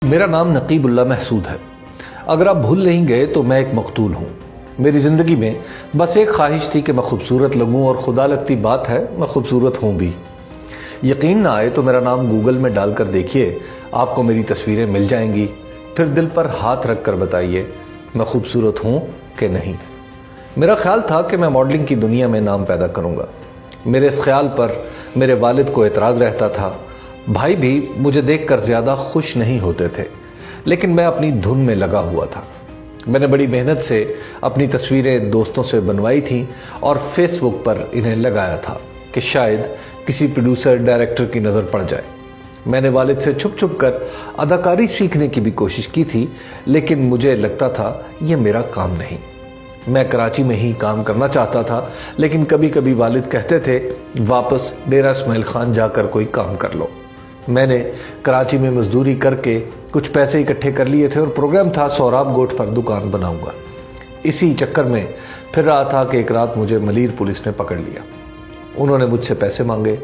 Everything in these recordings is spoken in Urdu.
میرا نام نقیب اللہ محسود ہے۔ اگر آپ بھول نہیں گئے تو میں ایک مقتول ہوں۔ میری زندگی میں بس ایک خواہش تھی کہ میں خوبصورت لگوں، اور خدا لگتی بات ہے میں خوبصورت ہوں بھی۔ یقین نہ آئے تو میرا نام گوگل میں ڈال کر دیکھیے، آپ کو میری تصویریں مل جائیں گی، پھر دل پر ہاتھ رکھ کر بتائیے میں خوبصورت ہوں کہ نہیں۔ میرا خیال تھا کہ میں ماڈلنگ کی دنیا میں نام پیدا کروں گا۔ میرے اس خیال پر میرے والد کو اعتراض رہتا تھا، بھائی بھی مجھے دیکھ کر زیادہ خوش نہیں ہوتے تھے، لیکن میں اپنی دھن میں لگا ہوا تھا۔ میں نے بڑی محنت سے اپنی تصویریں دوستوں سے بنوائی تھیں اور فیس بک پر انہیں لگایا تھا کہ شاید کسی پروڈیوسر ڈائریکٹر کی نظر پڑ جائے۔ میں نے والد سے چھپ چھپ کر اداکاری سیکھنے کی بھی کوشش کی تھی، لیکن مجھے لگتا تھا یہ میرا کام نہیں۔ میں کراچی میں ہی کام کرنا چاہتا تھا، لیکن کبھی کبھی والد کہتے تھے واپس ڈیرہ اسماعیل خان جا کر کوئی کام کر لو۔ میں نے کراچی میں مزدوری کر کے کچھ پیسے اکٹھے کر لیے تھے اور پروگرام تھا سوراب گوٹ پر دکان بناؤں گا۔ اسی چکر میں پھر رہا تھا کہ ایک رات مجھے ملیر پولیس نے پکڑ لیا۔ انہوں نے مجھ سے پیسے مانگے۔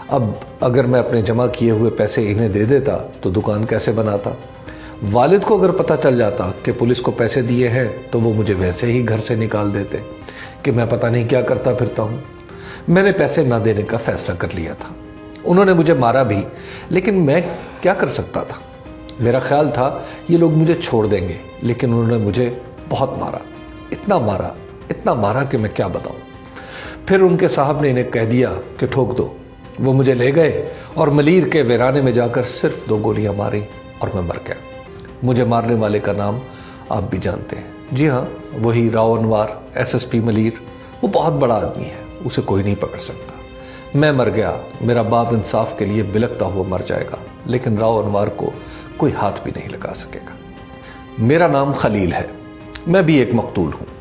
اب اگر میں اپنے جمع کیے ہوئے پیسے انہیں دے دیتا تو دکان کیسے بناتا؟ والد کو اگر پتہ چل جاتا کہ پولیس کو پیسے دیے ہیں تو وہ مجھے ویسے ہی گھر سے نکال دیتے کہ میں پتہ نہیں کیا کرتا پھرتا ہوں۔ میں نے پیسے نہ دینے کا فیصلہ کر لیا تھا۔ انہوں نے مجھے مارا بھی، لیکن میں کیا کر سکتا تھا؟ میرا خیال تھا یہ لوگ مجھے چھوڑ دیں گے، لیکن انہوں نے مجھے بہت مارا، اتنا مارا کہ میں کیا بتاؤں۔ پھر ان کے صاحب نے انہیں کہہ دیا کہ ٹھوک دو۔ وہ مجھے لے گئے اور ملیر کے ویرانے میں جا کر صرف 2 گولیاں ماری اور میں مر گیا۔ مجھے مارنے والے کا نام آپ بھی جانتے ہیں، جی ہاں، وہی راؤ انوار، SSP ملیر۔ وہ بہت بڑا آدمی ہے، اسے کوئی نہیں پکڑ سکتا۔ میں مر گیا، میرا باپ انصاف کے لیے بلکتا ہوا مر جائے گا، لیکن راؤ انوار کو کوئی ہاتھ بھی نہیں لگا سکے گا۔ میرا نام خلیل ہے، میں بھی ایک مقتول ہوں۔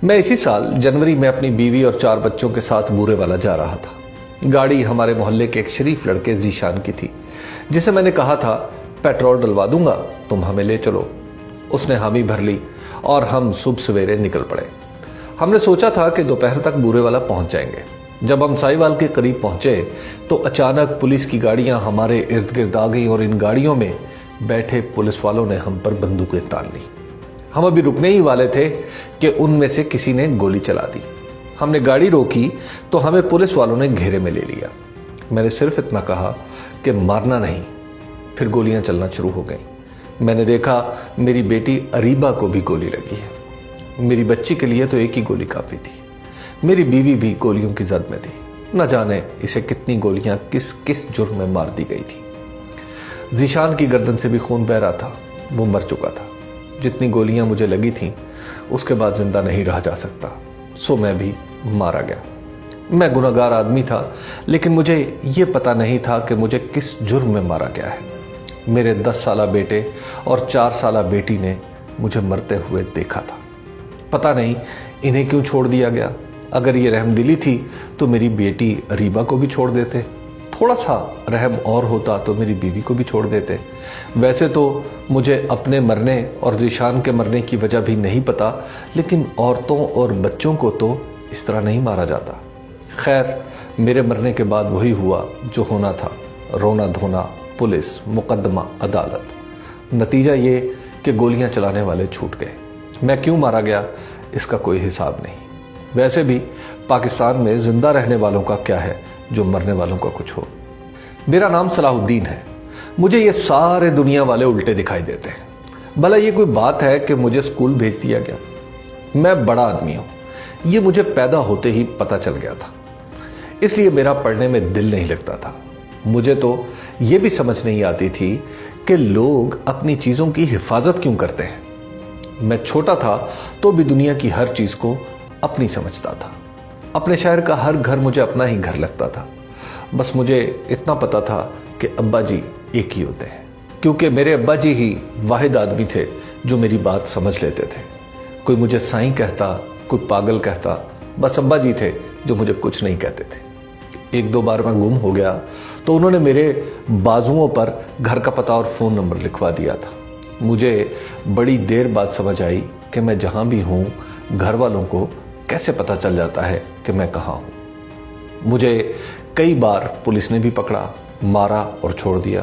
میں اسی سال جنوری میں اپنی بیوی اور 4 بچوں کے ساتھ بورے والا جا رہا تھا۔ گاڑی ہمارے محلے کے ایک شریف لڑکے ذیشان کی تھی، جسے میں نے کہا تھا پیٹرول ڈلوا دوں گا، تم ہمیں لے چلو۔ اس نے حامی بھر لی اور ہم صبح سویرے نکل پڑے۔ ہم نے سوچا تھا کہ دوپہر تک بورے والا پہنچ جائیں گے۔ جب ہم سائیوال کے قریب پہنچے تو اچانک پولیس کی گاڑیاں ہمارے ارد گرد آ گئیں اور ان گاڑیوں میں بیٹھے پولیس والوں نے ہم پر بندوقیں تان لی۔ ہم ابھی رکنے ہی والے تھے کہ ان میں سے کسی نے گولی چلا دی۔ ہم نے گاڑی روکی تو ہمیں پولیس والوں نے گھیرے میں لے لیا۔ میں نے صرف اتنا کہا کہ مارنا نہیں، پھر گولیاں چلنا شروع ہو گئیں۔ میں نے دیکھا میری بیٹی اریبہ کو بھی گولی لگی ہے۔ میری بچی کے لیے تو ایک ہی گولی کافی تھی۔ میری بیوی بھی گولیوں کی زد میں تھی، نہ جانے اسے کتنی گولیاں کس جرم میں مار دی گئی تھی۔ ذیشان کی گردن سے بھی خون بہ رہا تھا، وہ مر چکا تھا۔ جتنی گولیاں مجھے لگی تھیں اس کے بعد زندہ نہیں رہا جا سکتا، سو میں بھی مارا گیا۔ میں گنہگار آدمی تھا، لیکن مجھے یہ پتہ نہیں تھا کہ مجھے کس جرم میں مارا گیا ہے۔ میرے 10 سالہ بیٹے اور 4 سالہ بیٹی نے مجھے مرتے ہوئے دیکھا تھا۔ پتہ نہیں انہیں کیوں چھوڑ دیا گیا۔ اگر یہ رحم دلی تھی تو میری بیٹی اریبہ کو بھی چھوڑ دیتے، تھوڑا سا رحم اور ہوتا تو میری بیوی کو بھی چھوڑ دیتے۔ ویسے تو مجھے اپنے مرنے اور ذیشان کے مرنے کی وجہ بھی نہیں پتا، لیکن عورتوں اور بچوں کو تو اس طرح نہیں مارا جاتا۔ خیر، میرے مرنے کے بعد وہی ہوا جو ہونا تھا، رونا دھونا، پولیس، مقدمہ، عدالت۔ نتیجہ یہ کہ گولیاں چلانے والے چھوٹ گئے۔ میں کیوں مارا گیا اس کا کوئی حساب نہیں۔ ویسے بھی پاکستان میں زندہ رہنے والوں کا کیا ہے جو مرنے والوں کا کچھ ہو۔ میرا نام صلاح الدین ہے۔ مجھے یہ سارے دنیا والے الٹے دکھائی دیتے ہیں۔ بھلا یہ کوئی بات ہے کہ مجھے اسکول بھیج دیا گیا؟ میں بڑا آدمی ہوں، یہ مجھے پیدا ہوتے ہی پتہ چل گیا تھا، اس لیے میرا پڑھنے میں دل نہیں لگتا تھا۔ مجھے تو یہ بھی سمجھ نہیں آتی تھی کہ لوگ اپنی چیزوں کی حفاظت کیوں کرتے ہیں۔ میں چھوٹا تھا تو بھی دنیا کی ہر چیز کو اپنی سمجھتا تھا۔ اپنے شہر کا ہر گھر مجھے اپنا ہی گھر لگتا تھا۔ بس مجھے اتنا پتا تھا کہ ابا جی ایک ہی ہوتے ہیں، کیونکہ میرے ابا جی ہی واحد آدمی تھے جو میری بات سمجھ لیتے تھے۔ کوئی مجھے سائیں کہتا، کوئی پاگل کہتا، بس ابا جی تھے جو مجھے کچھ نہیں کہتے تھے۔ 1-2 بار میں گم ہو گیا تو انہوں نے میرے بازوؤں پر گھر کا پتہ اور فون نمبر لکھوا دیا تھا۔ مجھے بڑی دیر بعد سمجھ آئی کہ میں جہاں بھی ہوں گھر والوں کو کیسے پتہ چل جاتا ہے کہ میں کہاں ہوں۔ مجھے کئی بار پولیس نے بھی پکڑا، مارا اور چھوڑ دیا۔